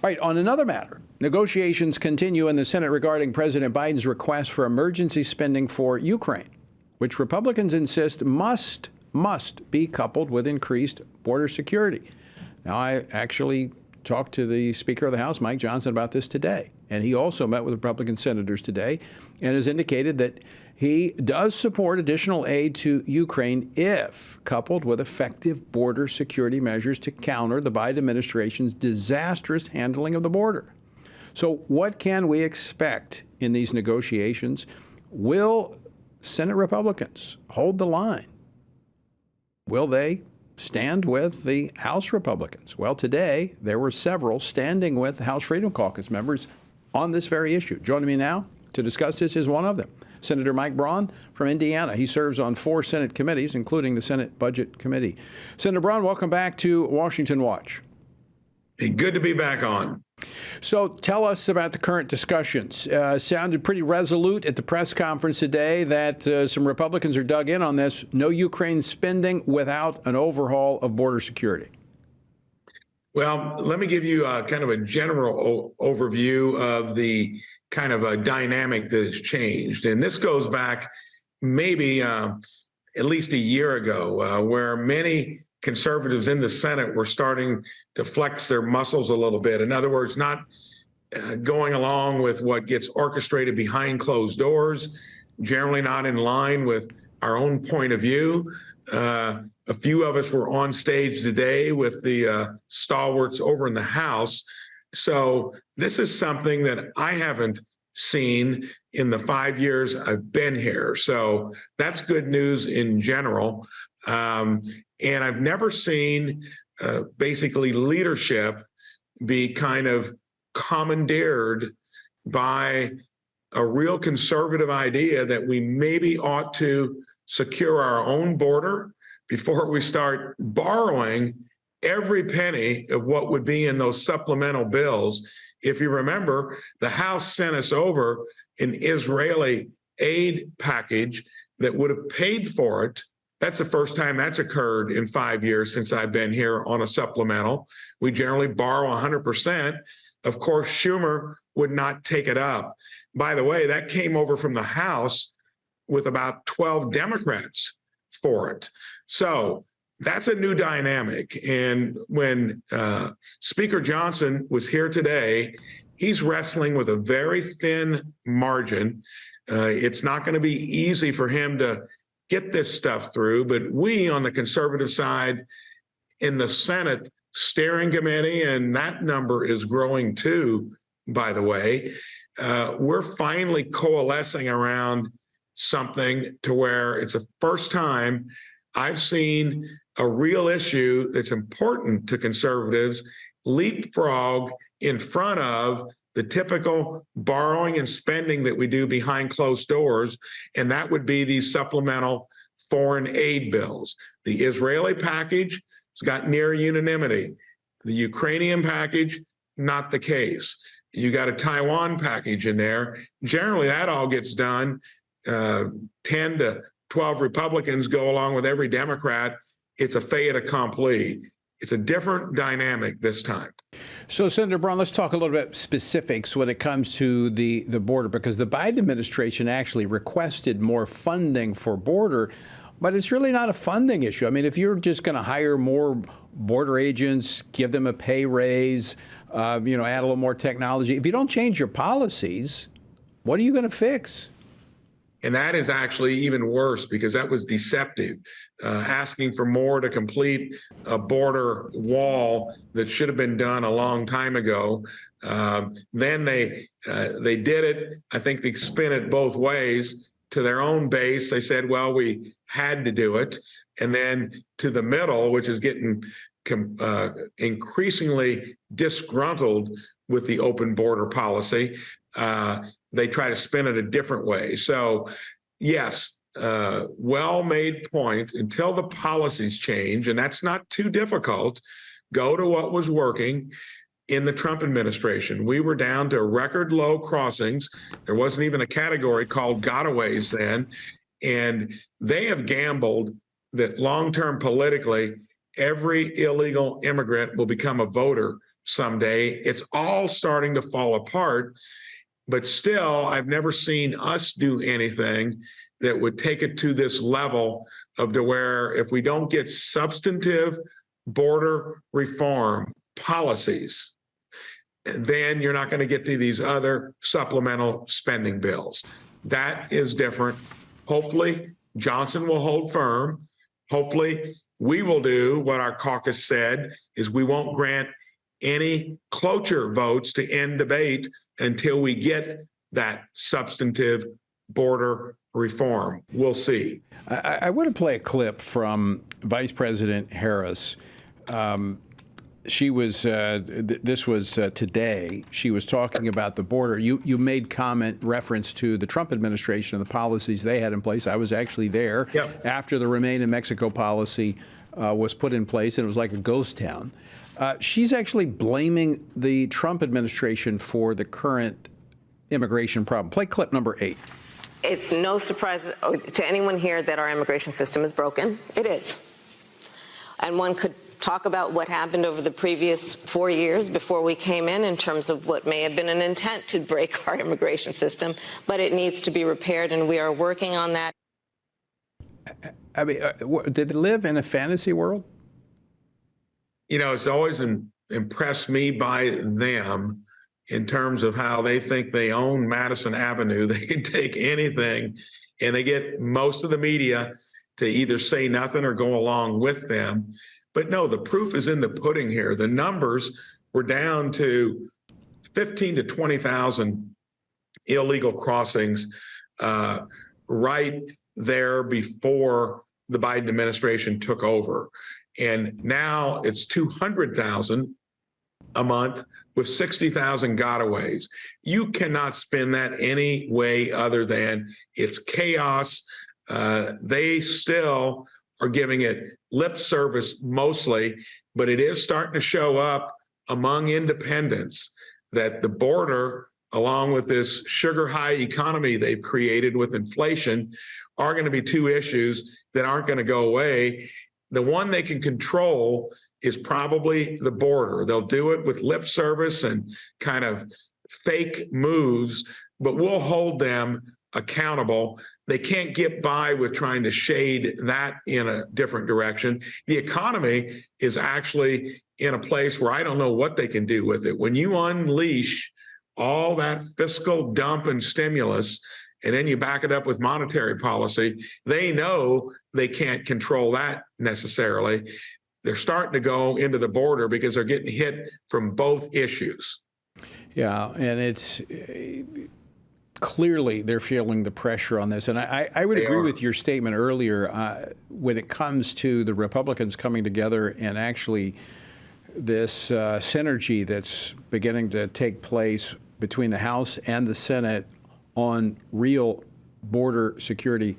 Right, on another matter, negotiations continue in the Senate regarding President Biden's request for emergency spending for Ukraine, which Republicans insist must be coupled with increased border security. Now, I actually talked to the Speaker of the House, Mike Johnson, about this today, and he also met with Republican senators today and has indicated that he does support additional aid to Ukraine if coupled with effective border security measures to counter the Biden administration's disastrous handling of the border. So what can we expect in these negotiations? Will Senate Republicans hold the line? Will they stand with the House Republicans? Well, today there were several standing with House Freedom Caucus members on this very issue. Joining me now to discuss this is one of them, Senator Mike Braun from Indiana. He serves on 4 Senate committees, including the Senate Budget Committee. Senator Braun, welcome back to Washington Watch. Hey, good to be back on. So tell us about the current discussions. Sounded pretty resolute at the press conference today that some Republicans are dug in on this. No Ukraine spending without an overhaul of border security. Well, let me give you kind of a general overview of the kind of a dynamic that has changed. And this goes back maybe at least a year ago, where many conservatives in the Senate were starting to flex their muscles a little bit. In other words, not going along with what gets orchestrated behind closed doors, generally not in line with our own point of view. A few of us were on stage today with the stalwarts over in the House. So this is something that I haven't seen in the 5 years I've been here. So that's good news in general. And I've never seen basically leadership be kind of commandeered by a real conservative idea that we maybe ought to secure our own border before we start borrowing every penny of what would be in those supplemental bills. If you remember, the House sent us over an Israeli aid package that would have paid for it. That's the first time that's occurred in 5 years since I've been here on a supplemental. We generally borrow 100%. Of course, Schumer would not take it up. By the way, that came over from the House with about 12 Democrats for it. So that's a new dynamic. And when Speaker Johnson was here today, he's wrestling with a very thin margin. It's not going to be easy for him to get this stuff through, but we on the conservative side in the Senate steering committee, and that number is growing too, by the way, we're finally coalescing around something to where it's the first time I've seen a real issue that's important to conservatives leapfrog in front of the typical borrowing and spending that we do behind closed doors, and that would be these supplemental foreign aid bills. The Israeli package has got near unanimity. The Ukrainian package, not the case. You got a Taiwan package in there. Generally, that all gets done. 10 to 12 Republicans go along with every Democrat. It's a fait accompli. It's a different dynamic this time. So, Senator Braun, let's talk a little bit specifics when it comes to the border, because the Biden administration actually requested more funding for border, but it's really not a funding issue. I mean, if you're just going to hire more border agents, give them a pay raise, add a little more technology, if you don't change your policies, what are you going to fix? And that is actually even worse because that was deceptive, asking for more to complete a border wall that should have been done a long time ago. Then they did it. I think they spin it both ways. To their own base, they said, well, we had to do it. And then to the middle, which is getting increasingly disgruntled with the open border policy, they try to spin it a different way. So, yes, well-made point. Until the policies change, and that's not too difficult, go to what was working in the Trump administration. We were down to record low crossings. There wasn't even a category called gotaways then. And they have gambled that long-term politically, every illegal immigrant will become a voter someday. It's all starting to fall apart. But still, I've never seen us do anything that would take it to this level of to where if we don't get substantive border reform policies, then you're not going to get to these other supplemental spending bills. That is different. Hopefully, Johnson will hold firm. Hopefully, we will do what our caucus said, is we won't grant any cloture votes to end debate until we get that substantive border reform. We'll see. I want to play a clip from Vice President Harris. She was, this was today, she was talking about the border. You made reference to the Trump administration and the policies they had in place. I was actually there after the Remain in Mexico policy was put in place, and it was like a ghost town. She's actually blaming the Trump administration for the current immigration problem. Play clip number 8. It's no surprise to anyone here that our immigration system is broken. It is. And one could talk about what happened over the previous 4 years before we came in terms of what may have been an intent to break our immigration system, but it needs to be repaired, and we are working on that. I mean, did they live in a fantasy world? You know, it's always impressed me by them in terms of how they think they own Madison Avenue. They can take anything, and they get most of the media to either say nothing or go along with them. But no, the proof is in the pudding here. The numbers were down to 15 to 20,000 illegal crossings right there before the Biden administration took over. And now it's 200,000 a month with 60,000 gotaways. You cannot spin that any way other than it's chaos. They still are giving it lip service mostly, but it is starting to show up among independents that the border, along with this sugar high economy they've created with inflation, are going to be two issues that aren't going to go away. The one they can control is probably the border. They'll do it with lip service and kind of fake moves, but we'll hold them accountable. They can't get by with trying to shade that in a different direction. The economy is actually in a place where I don't know what they can do with it. When you unleash all that fiscal dump and stimulus, and then you back it up with monetary policy, they know they can't control that necessarily. They're starting to go into the border because they're getting hit from both issues. Yeah, and it's clearly they're feeling the pressure on this. And I would agree with your statement earlier when it comes to the Republicans coming together and actually this synergy that's beginning to take place between the House and the Senate on real border security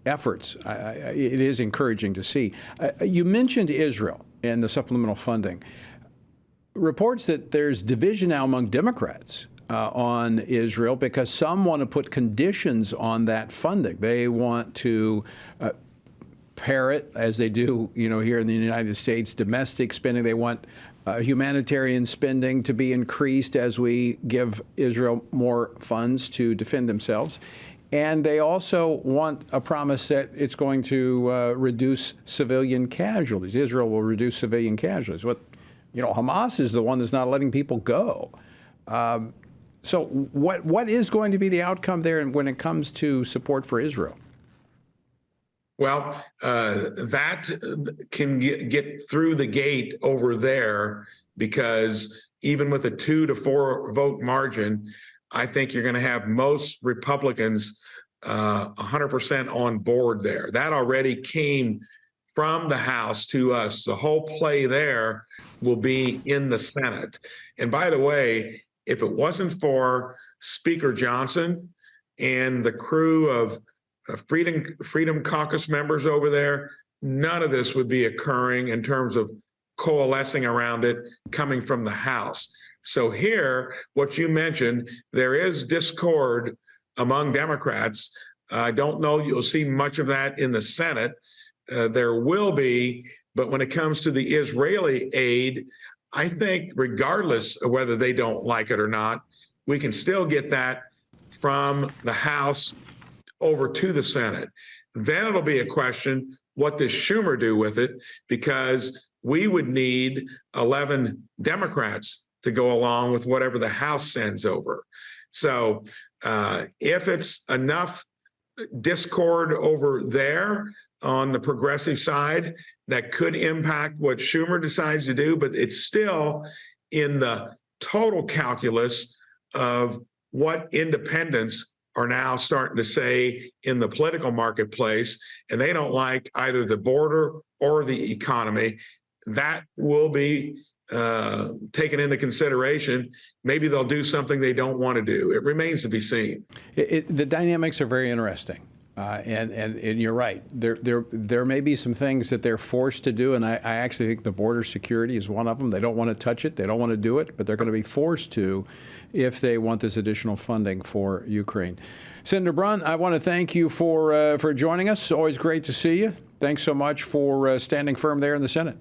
efforts. It is encouraging to see. You mentioned Israel and the supplemental funding. Reports that there's division now among Democrats on Israel because some want to put conditions on that funding. They want to parrot, as they do, here in the United States, domestic spending. They want humanitarian spending to be increased as we give Israel more funds to defend themselves. And they also want a promise that it's going to reduce civilian casualties. Israel will reduce civilian casualties. Hamas is the one that's not letting people go. So what is going to be the outcome there when it comes to support for Israel? Well, that can get through the gate over there because even with a 2 to 4 vote margin, I think you're going to have most Republicans 100% on board there. That already came from the House to us. The whole play there will be in the Senate. And by the way, if it wasn't for Speaker Johnson and the crew of Freedom Caucus members over there, none of this would be occurring in terms of coalescing around it coming from the House. So here, what you mentioned, there is discord among Democrats. I don't know you'll see much of that in the Senate. There will be, but when it comes to the Israeli aid, I think regardless of whether they don't like it or not, we can still get that from the House over to the Senate. Then it'll be a question, what does Schumer do with it? Because we would need 11 Democrats to go along with whatever the House sends over. So if it's enough discord over there on the progressive side, that could impact what Schumer decides to do, but it's still in the total calculus of what independents are now starting to say in the political marketplace, and they don't like either the border or the economy. That will be taken into consideration. Maybe they'll do something they don't want to do. It remains to be seen. The dynamics are very interesting. And you're right. There may be some things that they're forced to do, and I actually think the border security is one of them. They don't want to touch it. They don't want to do it, but they're going to be forced to if they want this additional funding for Ukraine. Senator Braun, I want to thank you for joining us. Always great to see you. Thanks so much for standing firm there in the Senate.